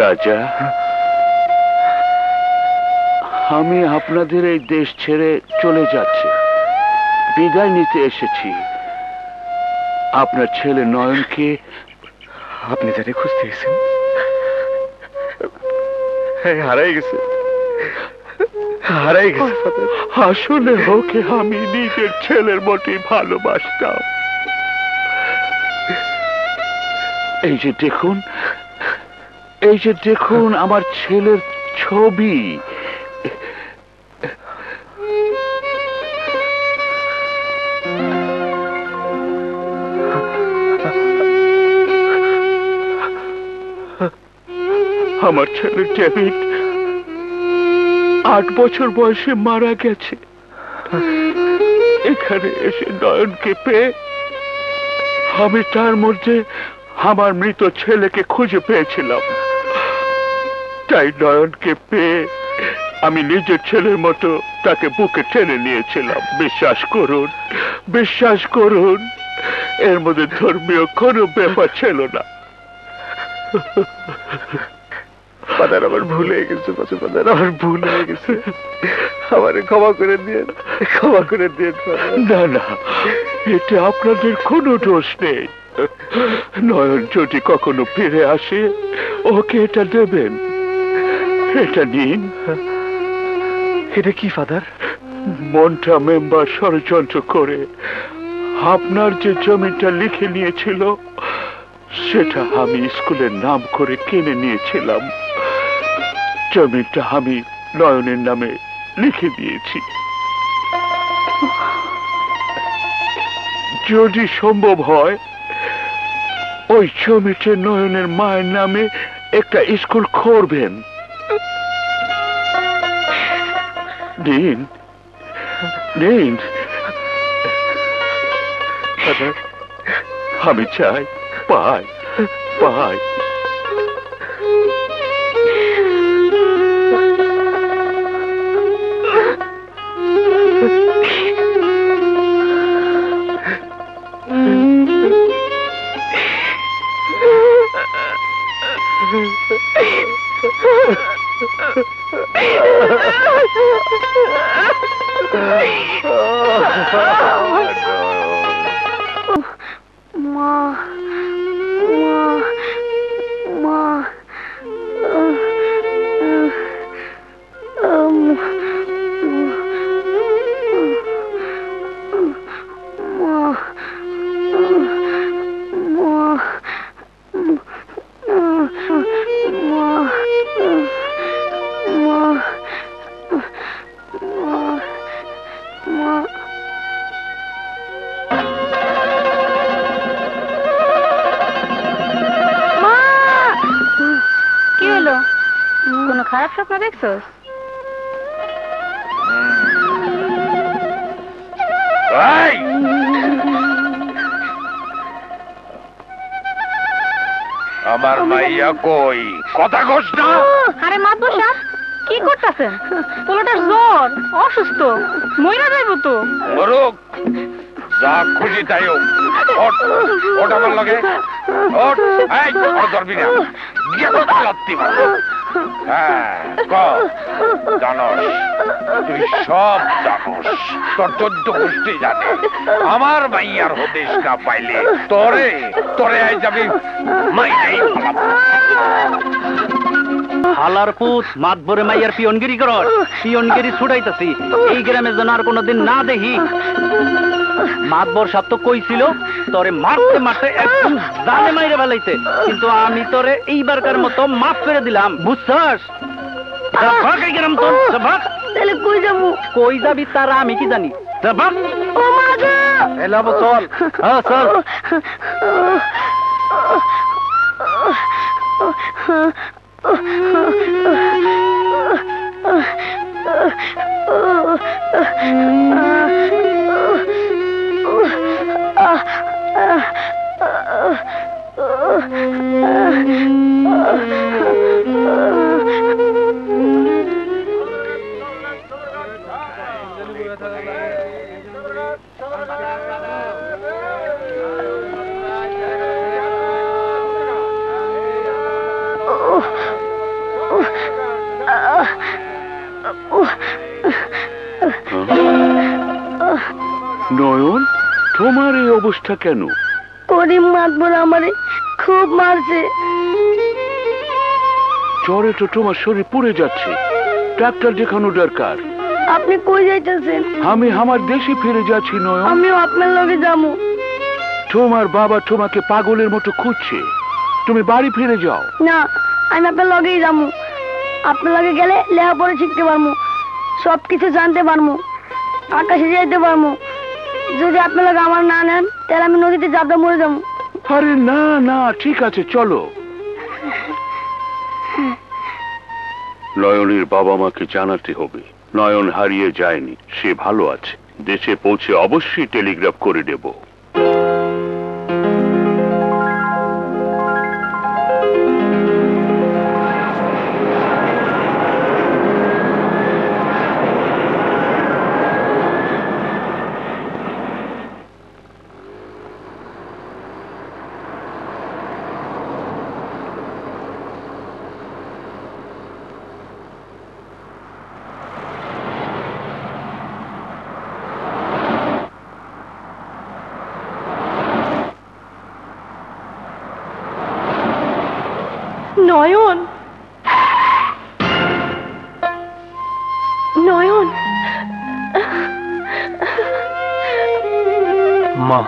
রাজা, আমি আপনাদের এই দেশ ছেড়ে চলে যাচ্ছি, বিদায় নিতে এসেছি। আপনার ছেলে নয়নকে আপনি যারে খুঁজতে গেছেন হারাই গেছে, হারাই গেছে। আসলে ওকে আমি নিজের ছেলের মতোই ভালোবাসতাম। এই যে দেখুন, এই যে দেখুন আমার ছেলের ছবি। আমার ছেলে ডেভিড 8 বছর বয়সে মারা গেছে। এখানে এসে নয়নকে পেয়ে আমি তার মধ্যে আমার মৃত ছেলেকে খুঁজে পেয়েছিলাম। তাই নয়নকে পেয়ে আমি নিজের ছেলের মতো তাকে বুকে টেনে নিয়েছিলাম। বিশ্বাস করুন, বিশ্বাস করুন, এর মধ্যে ধর্মীয় কোনো ব্যাপার ছিল না। ফাদার, আমার ভুল হয়ে গেছে, ফাদার আমার ভুল হয়ে গেছে, আমারে ক্ষমা করে দিয়ে, ক্ষমা করে দিয়ে। না না, এতে আপনাদের কোনো দোষ নেই। নয়ন যদি কখনো ফিরে আসে ওকে এটা দেবেন। এটা নিন। এটা কি ফাদার? মন্টা মেম্বার ষড়যন্ত্র করে আপনার যে জমিটা লিখে নিয়েছিল সেটা আমি স্কুলের নাম করে কিনে নিয়েছিলাম। জমিটা আমি নয়নের নামে লিখে দিয়েছি। যদি সম্ভব হয় ওই জমিতে নয়নের মায়ের নামে একটা স্কুল করবেন। নিন, নিন। আমি চাই পাই, পাই। খারাপ স্বপ্ন দেখছস? আমার মাইয়া কই? কথা কস না। আরে মাতবর সাহেব, কি করতেছেন? পোলাটার জ্বর, অসুস্থ, মইরা যাইব তো। মরুক, যা খুশি তাই হোক। ওঠ, ওঠ আমার লগে, ওঠ। এই, আর ধরবি না, গিয়ে তো লাত্তি মার। হ্যাঁ, ক জানস, তুই সব জানস, তোর 14 গোষ্ঠী জানে। আমার মাইয়ার হদিস না পাইলে তোরে তোরে আই যাবি মাইয়াই ফালাম। হালার পুত মাতবরে মাইয়ার পিয়নগিরি কর, পিয়নগিরি ছুটাইতাছি এই গ্রামে যেন আর কোনোদিন না দেখি। মাতবর সাপ তো কইছিল তোরে মারতে মারতে একদম জানে মাইরে ফেলাইতে, কিন্তু আমি তোরে এইবারকার মতো মাফ করে দিলাম, বুঝছস? গ্রাম তোর তাহলে কই যাবো? কই যাবি তারা আমি কি জানি। ও মা গো! এলাবো চল, হ্যাঁ চল। নয়ন, তোমার এই অবস্থা কেন? করিম মাতবর আমারে খুব মারছে। জ্বরে তো তোমার শরীর পুড়ে যাচ্ছে, ডাক্তার দেখানো দরকার। আপনি কই যাইতেছেন? আমি আমার দেশে ফিরে যাচ্ছি নয়ন। আমিও আপনার লগে যাবো। তোমার বাবা তোমাকে পাগলের মতো খুঁজছে, তুমি বাড়ি ফিরে যাও। না, আমি আপনার লগেই যাবো। আপনার লগে গেলে লেখাপড়া শিখতে পারবো, সবকিছু জানতে পারবো, আকাশে যাইতে পারবো। যদি আপনার লগে আমার না নেন তাহলে আমি নদীতে যাবো, মরে যাবো। আরে না না, ঠিক আছে চলো। নয়নের বাবা মাকে জানাতে হবে নয়ন হারিয়ে যায়নি, সে ভালো আছে। দেশে পৌঁছে অবশ্যই টেলিগ্রাফ করে দেব। নয়ন, নয়ন, মা